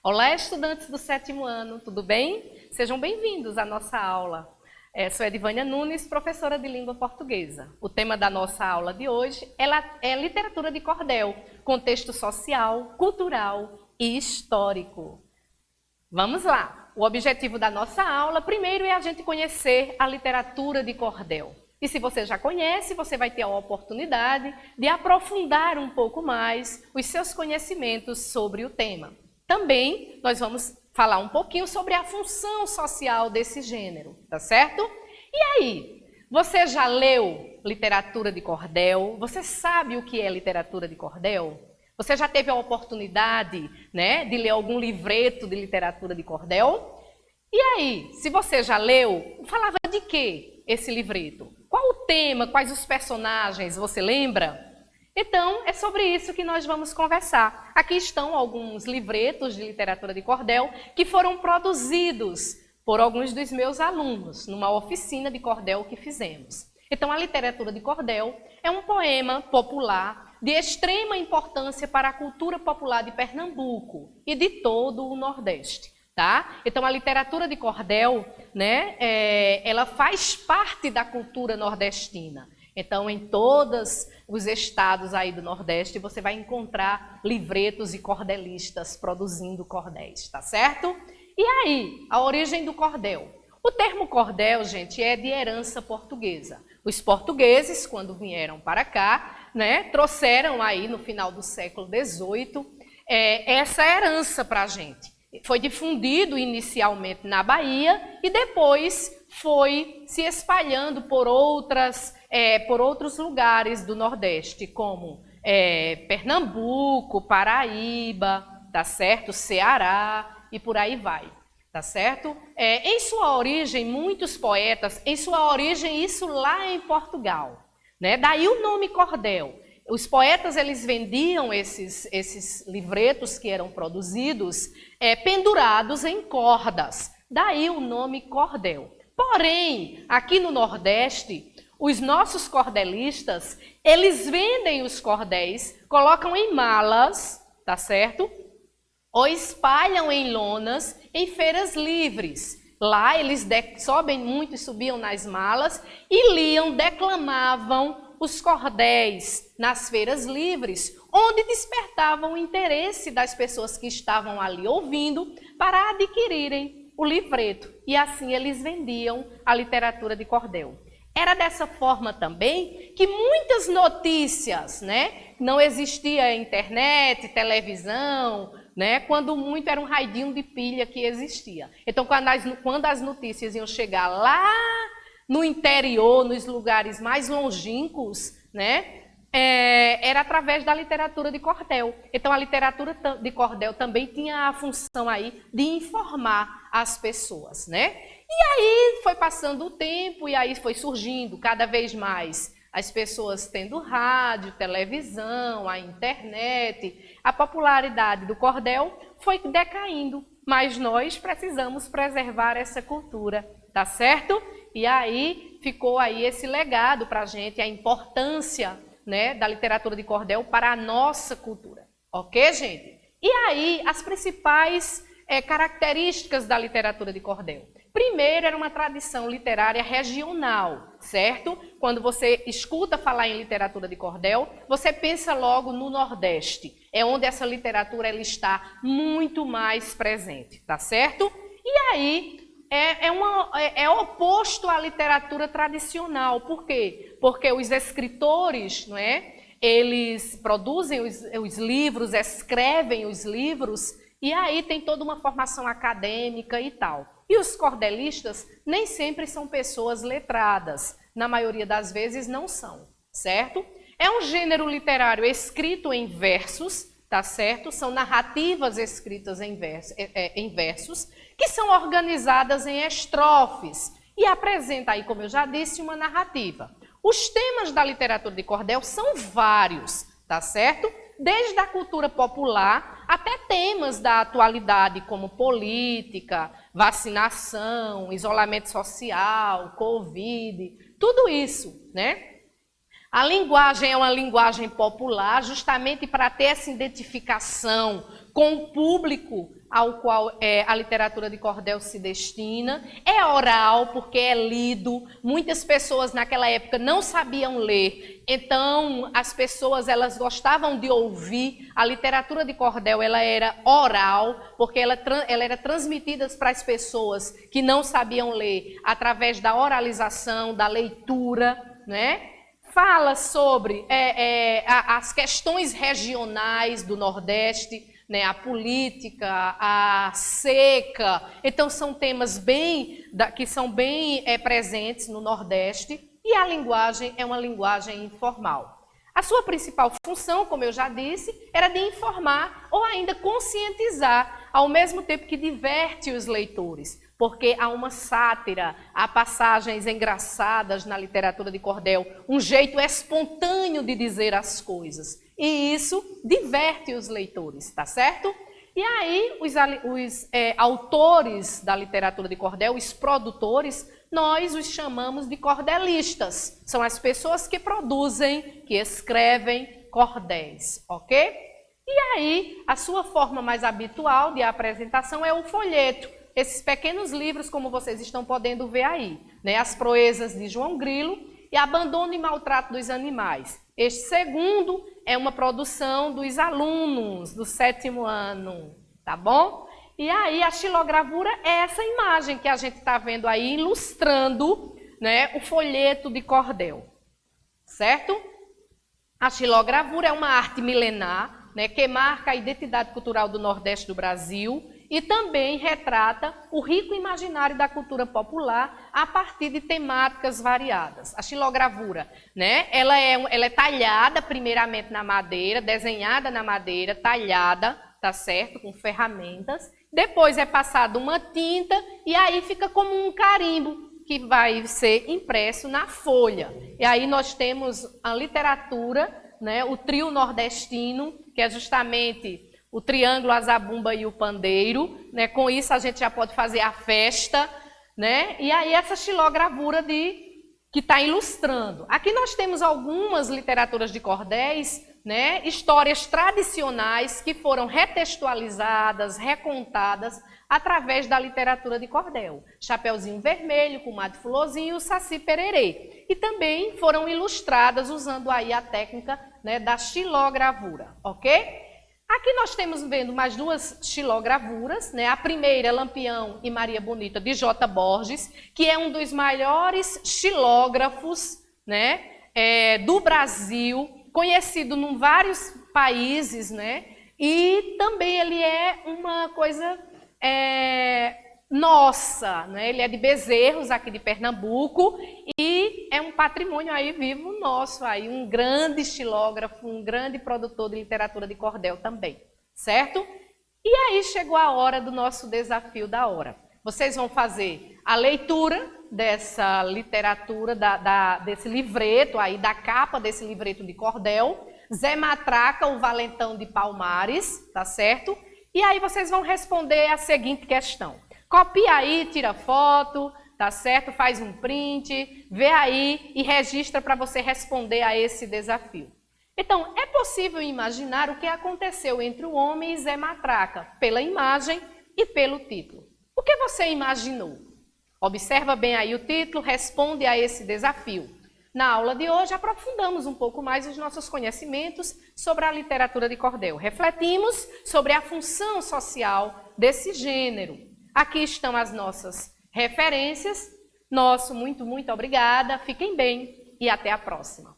Olá, estudantes do 7º ano, tudo bem? Sejam bem-vindos à nossa aula. Sou Edivânia Nunes, professora de língua portuguesa. O tema da nossa aula de hoje é literatura de cordel, contexto social, cultural e histórico. Vamos lá! O objetivo da nossa aula, primeiro, é a gente conhecer a literatura de cordel. E se você já conhece, você vai ter a oportunidade de aprofundar um pouco mais os seus conhecimentos sobre o tema. Também nós vamos falar um pouquinho sobre a função social desse gênero, tá certo? E aí, você já leu literatura de cordel? Você sabe o que é literatura de cordel? Você já teve a oportunidade, né, de ler algum livreto de literatura de cordel? E aí, se você já leu, falava de quê esse livreto? Qual o tema, quais os personagens, você lembra? Então, é sobre isso que nós vamos conversar. Aqui estão alguns livretos de literatura de cordel que foram produzidos por alguns dos meus alunos, numa oficina de cordel que fizemos. Então, a literatura de cordel é um poema popular de extrema importância para a cultura popular de Pernambuco e de todo o Nordeste. Tá? Então, a literatura de cordel, né, ela faz parte da cultura nordestina. Então, em todos os estados aí do Nordeste, você vai encontrar livretos e cordelistas produzindo cordéis, tá certo? E aí, a origem do cordel? O termo cordel, gente, é de herança portuguesa. Os portugueses, quando vieram para cá, né, trouxeram aí no final do século XVIII essa herança para a gente. Foi difundido inicialmente na Bahia e depois foi se espalhando por outros lugares do Nordeste, como Pernambuco, Paraíba, tá certo? Ceará e por aí vai, tá certo? Em sua origem, muitos poetas, isso lá em Portugal, né? Daí o nome cordel. Os poetas, eles vendiam esses livretos que eram produzidos pendurados em cordas. Daí o nome cordel. Porém, aqui no Nordeste, os nossos cordelistas, eles vendem os cordéis, colocam em malas, tá certo? Ou espalham em lonas em feiras livres. Lá eles sobem muito e subiam nas malas e liam, declamavam os cordéis nas feiras livres, onde despertavam o interesse das pessoas que estavam ali ouvindo para adquirirem o livreto. E assim eles vendiam a literatura de cordel. Era dessa forma também que muitas notícias, né? Não existia internet, televisão, né? Quando muito era um radinho de pilha que existia. Então, quando as notícias iam chegar lá no interior, nos lugares mais longínquos, né? Era através da literatura de cordel. Então, a literatura de cordel também tinha a função aí de informar as pessoas, né? E aí foi passando o tempo e aí foi surgindo cada vez mais as pessoas tendo rádio, televisão, a internet. A popularidade do cordel foi decaindo, mas nós precisamos preservar essa cultura, tá certo? E aí ficou aí esse legado para a gente, a importância, né, da literatura de cordel para a nossa cultura. Ok, gente? E aí, as principais características da literatura de cordel. Primeiro, era uma tradição literária regional, certo? Quando você escuta falar em literatura de cordel, você pensa logo no Nordeste. É onde essa literatura ela está muito mais presente, tá certo? E aí, é oposto à literatura tradicional. Por quê? Porque os escritores, não é? Eles produzem os livros, escrevem os livros, e aí tem toda uma formação acadêmica e tal. E os cordelistas nem sempre são pessoas letradas, na maioria das vezes não são, certo? É um gênero literário escrito em versos, tá certo? São narrativas escritas em versos, que são organizadas em estrofes e apresenta aí, como eu já disse, uma narrativa. Os temas da literatura de cordel são vários, tá certo? Desde a cultura popular até temas da atualidade, como política, vacinação, isolamento social, Covid, tudo isso, né? A linguagem é uma linguagem popular, justamente para ter essa identificação com o público, ao qual a literatura de cordel se destina. É oral, porque é lido. Muitas pessoas naquela época não sabiam ler, então as pessoas elas gostavam de ouvir. A literatura de cordel ela era oral, porque ela era transmitida para as pessoas que não sabiam ler através da oralização, da leitura, né? Fala sobre as questões regionais do Nordeste, né, a política, a seca. Então são temas que são bem presentes no Nordeste, e a linguagem é uma linguagem informal. A sua principal função, como eu já disse, era de informar ou ainda conscientizar, ao mesmo tempo que diverte os leitores, porque há uma sátira, há passagens engraçadas na literatura de cordel, um jeito espontâneo de dizer as coisas. E isso diverte os leitores, tá certo? E aí, os autores da literatura de cordel, os produtores, nós os chamamos de cordelistas. São as pessoas que produzem, que escrevem cordéis, ok? E aí, a sua forma mais habitual de apresentação é o folheto. Esses pequenos livros, como vocês estão podendo ver aí, né? As proezas de João Grilo e Abandono e Maltrato dos Animais. Este segundo é uma produção dos alunos do 7º ano, tá bom? E aí a xilogravura é essa imagem que a gente está vendo aí, ilustrando, né, o folheto de cordel, certo? A xilogravura é uma arte milenar, né, que marca a identidade cultural do Nordeste do Brasil e também retrata o rico imaginário da cultura popular a partir de temáticas variadas. A xilogravura, né, ela é talhada primeiramente na madeira, desenhada na madeira, talhada, tá certo, com ferramentas. Depois é passada uma tinta e aí fica como um carimbo que vai ser impresso na folha. E aí nós temos a literatura, né, o trio nordestino, que é justamente o triângulo, a zabumba e o pandeiro, né? Com isso a gente já pode fazer a festa, né? E aí essa xilogravura que está ilustrando. Aqui nós temos algumas literaturas de cordéis, né? Histórias tradicionais que foram retextualizadas, recontadas através da literatura de cordel. Chapeuzinho Vermelho, Comadre Fulozinho e o Saci Pererê. E também foram ilustradas usando aí a técnica, né, da xilogravura, ok? Aqui nós temos vendo mais duas xilogravuras, né? A primeira, Lampião e Maria Bonita, de J. Borges, que é um dos maiores xilógrafos, né, do Brasil, conhecido em vários países, né? E também ele é uma coisa nossa, né? Ele é de Bezerros, aqui de Pernambuco, e é um patrimônio aí vivo nosso, aí, um grande xilógrafo, um grande produtor de literatura de cordel também, certo? E aí chegou a hora do nosso desafio da hora. Vocês vão fazer a leitura dessa literatura, desse livreto aí, da capa desse livreto de cordel, Zé Matraca, o Valentão de Palmares, tá certo? E aí vocês vão responder a seguinte questão. Copia aí, tira foto, tá certo? Faz um print, vê aí e registra para você responder a esse desafio. Então, é possível imaginar o que aconteceu entre o homem e Zé Matraca, pela imagem e pelo título. O que você imaginou? Observa bem aí o título, responde a esse desafio. Na aula de hoje, aprofundamos um pouco mais os nossos conhecimentos sobre a literatura de cordel. Refletimos sobre a função social desse gênero. Aqui estão as nossas referências. Nosso muito, muito obrigada. Fiquem bem e até a próxima.